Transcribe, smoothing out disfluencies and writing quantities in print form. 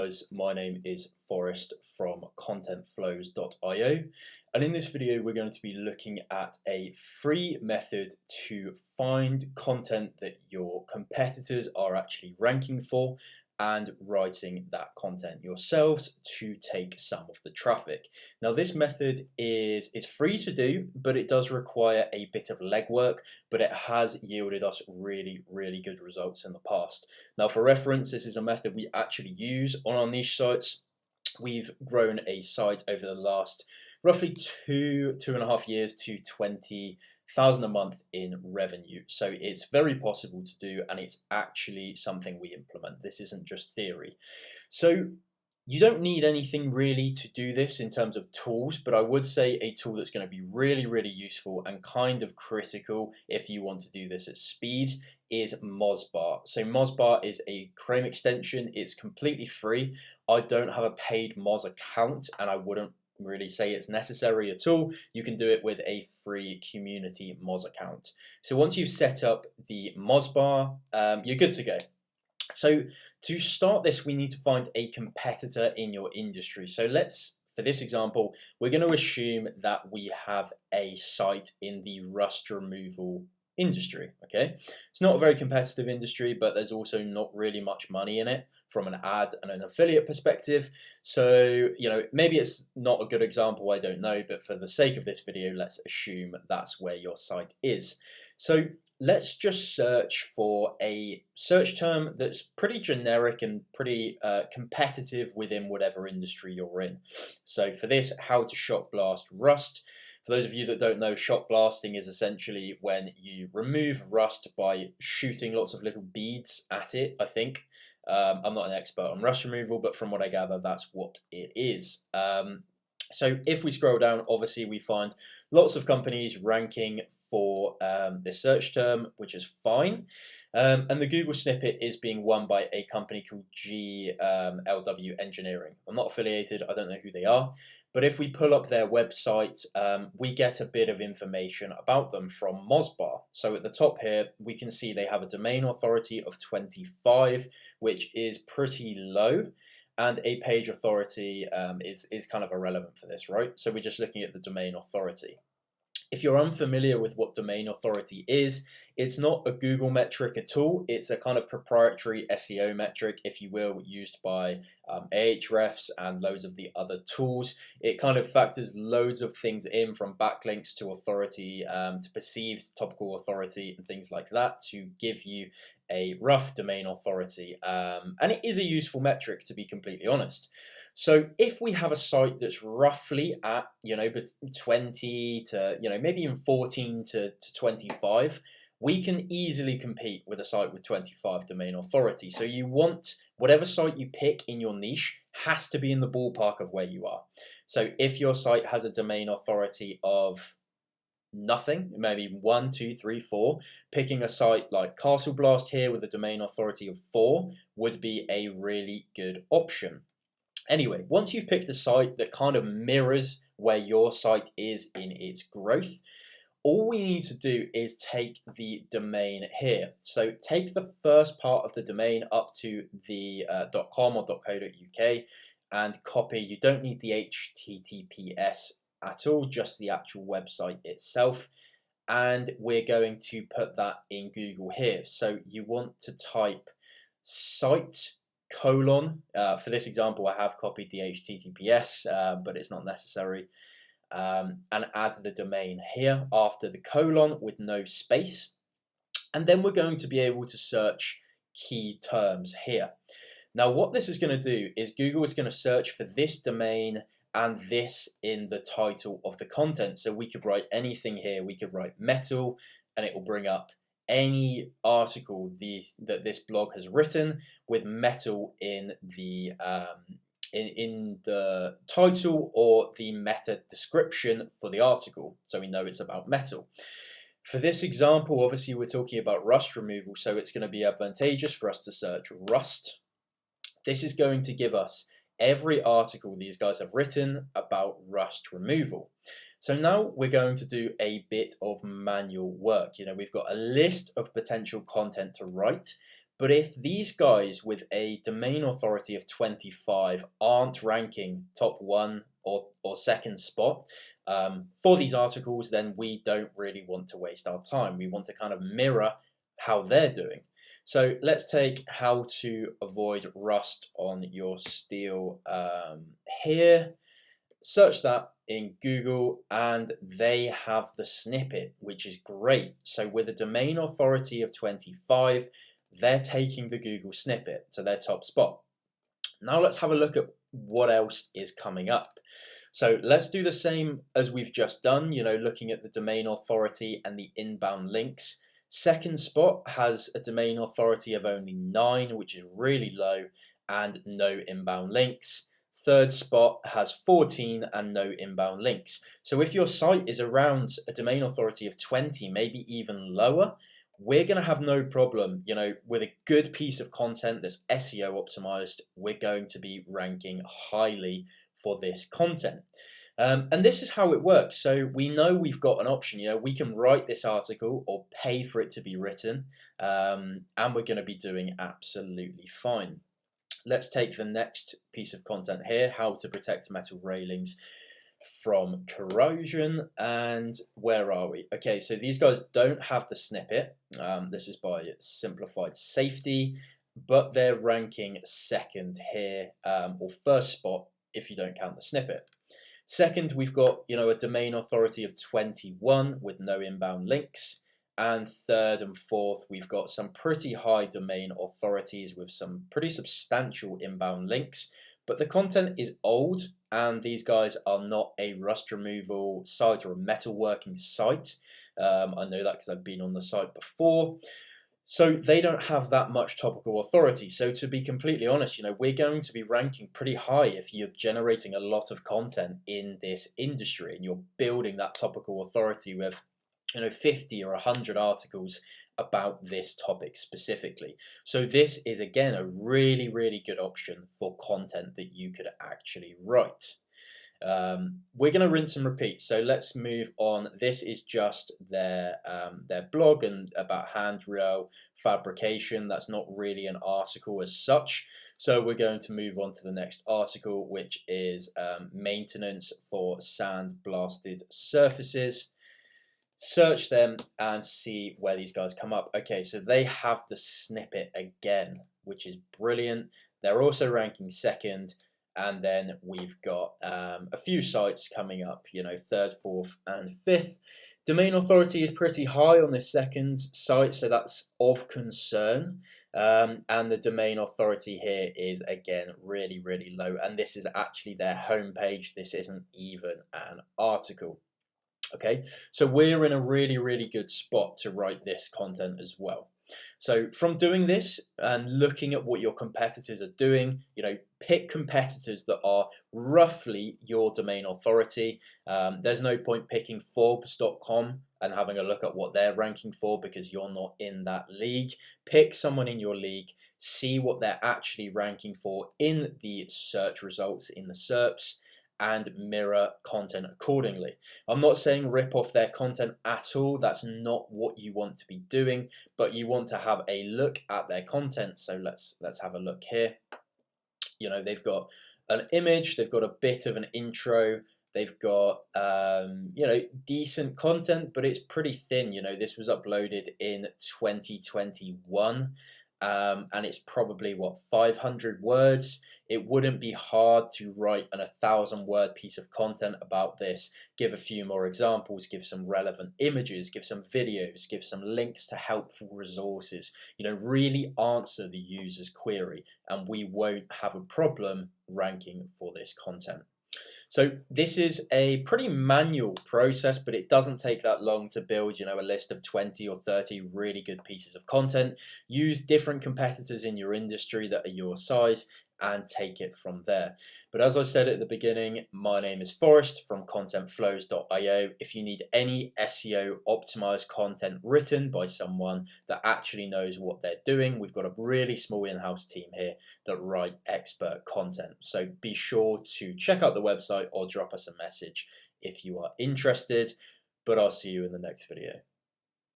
Guys, my name is Forrest from contentflows.io, and in this video we're going to be looking at a free method to find content that your competitors are actually ranking for and writing that content yourselves to take some of the traffic. Now this method is free to do, but it does require a bit of legwork, but it has yielded us really good results in the past. Now for reference, this is a method we actually use on our niche sites. We've grown a site over the last roughly two and a half years to 20,000 a month in revenue. So it's very possible to do, and it's actually something we implement. This isn't just theory. So you don't need anything really to do this in terms of tools, but I would say a tool that's going to be really useful and kind of critical if you want to do this at speed is Mozbar. So Mozbar is a Chrome extension. It's completely free. I don't have a paid Moz account, and I wouldn't really say it's necessary at all. You can do it with a free community Moz account. So once you've set up the Mozbar, you're good to go. So to start this, we need to find a competitor in your industry. So for this example, we're going to assume that we have a site in the rust removal industry. Okay, it's not a very competitive industry, but there's also not really much money in it from an ad and an affiliate perspective. So, maybe it's not a good example, I don't know, but for the sake of this video, let's assume that's where your site is. So let's just search for a search term that's pretty generic and pretty competitive within whatever industry you're in. So for this, how to shot blast rust. For those of you that don't know, shot blasting is essentially when you remove rust by shooting lots of little beads at it, I think. I'm not an expert on rust removal, but from what I gather, that's what it is. So if we scroll down, obviously we find lots of companies ranking for this search term, which is fine. And the Google snippet is being won by a company called GLW Engineering. I'm not affiliated, I don't know who they are. But if we pull up their website, we get a bit of information about them from Mozbar. So at the top here, we can see they have a domain authority of 25, which is pretty low. And a page authority is kind of irrelevant for this, right? So we're just looking at the domain authority. If you're unfamiliar with what domain authority is, it's not a Google metric at all. It's a kind of proprietary SEO metric, if you will, used by Ahrefs and loads of the other tools. It kind of factors loads of things in, from backlinks to authority to perceived topical authority and things like that, to give you a rough domain authority. And it is a useful metric, to be completely honest. So if we have a site that's roughly at 20 to maybe even 14 to 25, we can easily compete with a site with 25 domain authority. So you want whatever site you pick in your niche has to be in the ballpark of where you are. So if your site has a domain authority of nothing, maybe 1, 2, 3, 4, picking a site like Castle Blast here with a domain authority of 4 would be a really good option. Anyway, once you've picked a site that kind of mirrors where your site is in its growth, all we need to do is take the domain here. So take the first part of the domain up to the .com or .co.uk and copy. You don't need the HTTPS at all, just the actual website itself. And we're going to put that in Google here. So you want to type site : for this example, I have copied the HTTPS, but it's not necessary. And add the domain here after the colon with no space. And then we're going to be able to search key terms here. Now what this is going to do is Google is going to search for this domain and this in the title of the content. So we could write anything here. We could write metal and it will bring up any article that this blog has written with metal in the the title or the meta description for the article, so we know it's about metal. For this example, obviously we're talking about rust removal, so it's going to be advantageous for us to search rust. This is going to give us every article these guys have written about rust removal. So now we're going to do a bit of manual work. We've got a list of potential content to write, But if these guys with a domain authority of 25 aren't ranking top one or second spot for these articles, then we don't really want to waste our time. We want to kind of mirror how they're doing. So let's take how to avoid rust on your steel here. Search that in Google and they have the snippet, which is great. So with a domain authority of 25, they're taking the Google snippet, so their top spot. Now let's have a look at what else is coming up. So let's do the same as we've just done, looking at the domain authority and the inbound links. Second spot has a domain authority of only 9, which is really low, and no inbound links. Third spot has 14 and no inbound links. So if your site is around a domain authority of 20, maybe even lower, we're going to have no problem, with a good piece of content that's SEO optimized, we're going to be ranking highly for this content. And this is how it works. So we know we've got an option, we can write this article or pay for it to be written, and we're going to be doing absolutely fine. Let's take the next piece of content here, how to protect metal railings from corrosion. And where are we? Okay, so these guys don't have the snippet. This is by Simplified Safety, but they're ranking second here, or first spot if you don't count the snippet. Second, we've got a domain authority of 21 with no inbound links. And third and fourth, we've got some pretty high domain authorities with some pretty substantial inbound links. But the content is old, and these guys are not a rust removal site or a metalworking site. I know that because I've been on the site before. So they don't have that much topical authority. So to be completely honest, we're going to be ranking pretty high if you're generating a lot of content in this industry and you're building that topical authority with 50 or 100 articles about this topic specifically. So this is again a really, really good option for content that you could actually write. We're going to rinse and repeat. So let's move on. This is just their blog and about handrail fabrication. That's not really an article as such. So we're going to move on to the next article, which is maintenance for sand blasted surfaces. Search them and see where these guys come up. Okay, so they have the snippet again, which is brilliant. They're also ranking second. And then we've got a few sites coming up, third, fourth, and fifth. Domain authority is pretty high on this second site, so that's of concern. And the domain authority here is, again, really, really low. And this is actually their homepage. This isn't even an article. Okay, so we're in a really, really good spot to write this content as well. So from doing this and looking at what your competitors are doing, pick competitors that are roughly your domain authority. There's no point picking Forbes.com and having a look at what they're ranking for because you're not in that league. Pick someone in your league, see what they're actually ranking for in the search results, in the SERPs, and mirror content accordingly. I'm not saying rip off their content at all. That's not what you want to be doing, but you want to have a look at their content. So let's have a look here. They've got an image, they've got a bit of an intro, they've got decent content, but it's pretty thin. This was uploaded in 2021. And it's probably 500 words. It wouldn't be hard to write an 1,000-word piece of content about this, give a few more examples, give some relevant images, give some videos, give some links to helpful resources, really answer the user's query, and we won't have a problem ranking for this content. So this is a pretty manual process, but it doesn't take that long to build, a list of 20 or 30 really good pieces of content. Use different competitors in your industry that are your size and take it from there. But as I said at the beginning, my name is Forrest from contentflows.io. If you need any SEO optimized content written by someone that actually knows what they're doing, we've got a really small in-house team here that write expert content. So be sure to check out the website or drop us a message if you are interested. But I'll see you in the next video.